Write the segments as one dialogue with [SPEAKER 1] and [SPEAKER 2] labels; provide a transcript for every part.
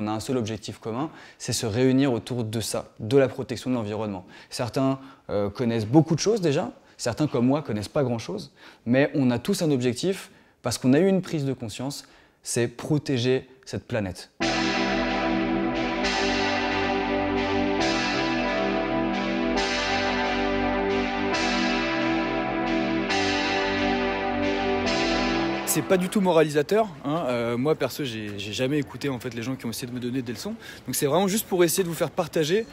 [SPEAKER 1] On a un seul objectif commun, c'est se réunir autour de ça, de la protection de l'environnement. Certains connaissent beaucoup de choses déjà, certains comme moi connaissent pas grand-chose, mais on a tous un objectif parce qu'on a eu une prise de conscience, c'est protéger cette planète.
[SPEAKER 2] C'est pas du tout moralisateur, hein. Moi perso j'ai jamais écouté en fait les gens qui ont essayé de me donner des leçons. Donc c'est vraiment juste pour essayer de vous faire partager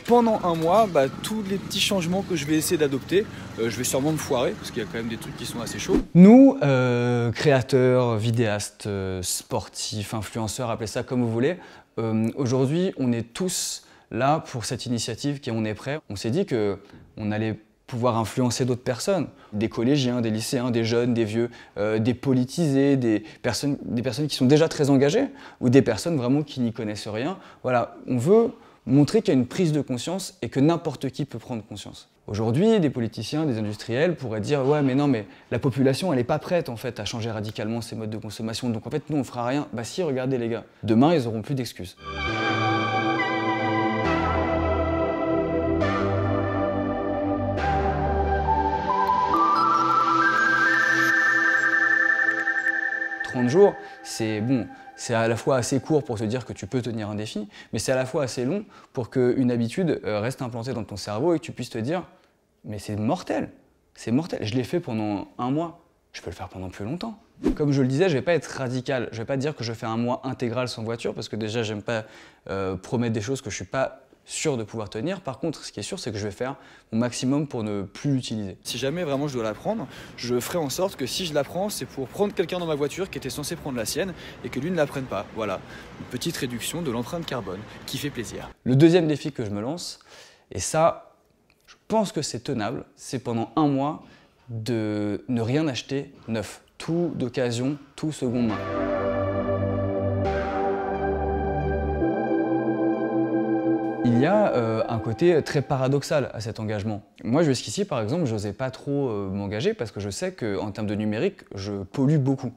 [SPEAKER 2] pendant un mois tous les petits changements que je vais essayer d'adopter. Je vais sûrement me foirer parce qu'il y a quand même des trucs qui sont assez chauds.
[SPEAKER 1] Nous, créateurs, vidéastes, sportifs, influenceurs, appelez ça comme vous voulez, aujourd'hui on est tous là pour cette initiative qui est On est prêt. On s'est dit qu'on allait pouvoir influencer d'autres personnes, des collégiens, des lycéens, des jeunes, des vieux, des politisés, des personnes qui sont déjà très engagées ou des personnes vraiment qui n'y connaissent rien. Voilà, on veut montrer qu'il y a une prise de conscience et que n'importe qui peut prendre conscience. Aujourd'hui, des politiciens, des industriels pourraient dire « Ouais, mais non, mais la population, elle n'est pas prête en fait à changer radicalement ses modes de consommation, donc en fait, nous, on fera rien. » Bah si, regardez les gars, demain, ils n'auront plus d'excuses. Jours, c'est bon, c'est à la fois assez court pour te dire que tu peux tenir un défi, mais c'est à la fois assez long pour qu'une habitude reste implantée dans ton cerveau et que tu puisses te dire « mais c'est mortel, je l'ai fait pendant un mois, je peux le faire pendant plus longtemps ». Comme je le disais, je ne vais pas être radical, je ne vais pas dire que je fais un mois intégral sans voiture parce que déjà j'aime pas promettre des choses que je ne suis pas sûr de pouvoir tenir. Par contre, ce qui est sûr, c'est que je vais faire mon maximum pour ne plus l'utiliser.
[SPEAKER 2] Si jamais vraiment je dois la prendre, je ferai en sorte que si je la prends, c'est pour prendre quelqu'un dans ma voiture qui était censé prendre la sienne et que lui ne la prenne pas. Voilà, une petite réduction de l'empreinte carbone qui fait plaisir.
[SPEAKER 1] Le deuxième défi que je me lance, et ça, je pense que c'est tenable, c'est pendant un mois de ne rien acheter neuf. Tout d'occasion, tout seconde main. Il y a un côté très paradoxal à cet engagement. Moi, jusqu'ici, par exemple, je n'osais pas trop m'engager parce que je sais qu'en termes de numérique, je pollue beaucoup.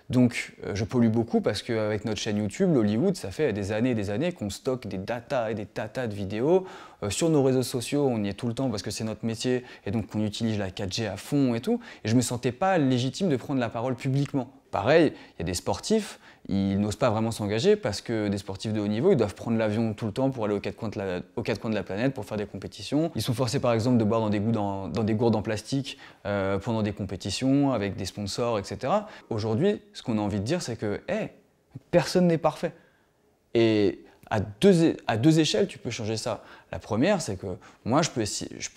[SPEAKER 1] Donc, je pollue beaucoup parce qu'avec notre chaîne YouTube, Hollywood, ça fait des années qu'on stocke des datas et des tatas de vidéos. Sur nos réseaux sociaux, on y est tout le temps parce que c'est notre métier et donc on utilise la 4G à fond et tout. Et je ne me sentais pas légitime de prendre la parole publiquement. Pareil, il y a des sportifs, ils n'osent pas vraiment s'engager parce que des sportifs de haut niveau, ils doivent prendre l'avion tout le temps pour aller aux quatre coins de la planète pour faire des compétitions. Ils sont forcés par exemple de boire dans des gourdes en plastique pendant des compétitions avec des sponsors, etc. Aujourd'hui, ce qu'on a envie de dire, c'est que personne n'est parfait. Et à deux échelles, tu peux changer ça. La première, c'est que moi, je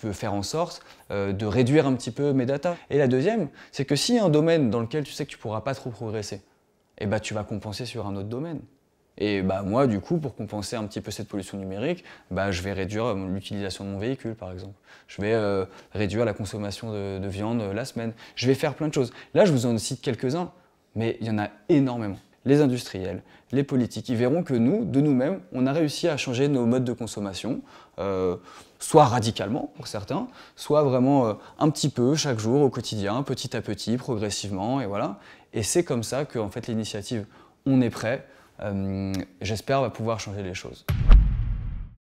[SPEAKER 1] peux faire en sorte de réduire un petit peu mes datas. Et la deuxième, c'est que s'il y a un domaine dans lequel tu sais que tu ne pourras pas trop progresser, tu vas compenser sur un autre domaine. Et moi, du coup, pour compenser un petit peu cette pollution numérique, je vais réduire l'utilisation de mon véhicule, par exemple. Je vais réduire la consommation de viande la semaine. Je vais faire plein de choses. Là, je vous en cite quelques-uns, mais il y en a énormément. Les industriels, les politiques, ils verront que nous, de nous-mêmes, on a réussi à changer nos modes de consommation, soit radicalement pour certains, soit vraiment un petit peu, chaque jour, au quotidien, petit à petit, progressivement, et voilà. Et c'est comme ça que en fait, l'initiative On est prêt, j'espère, va pouvoir changer les choses.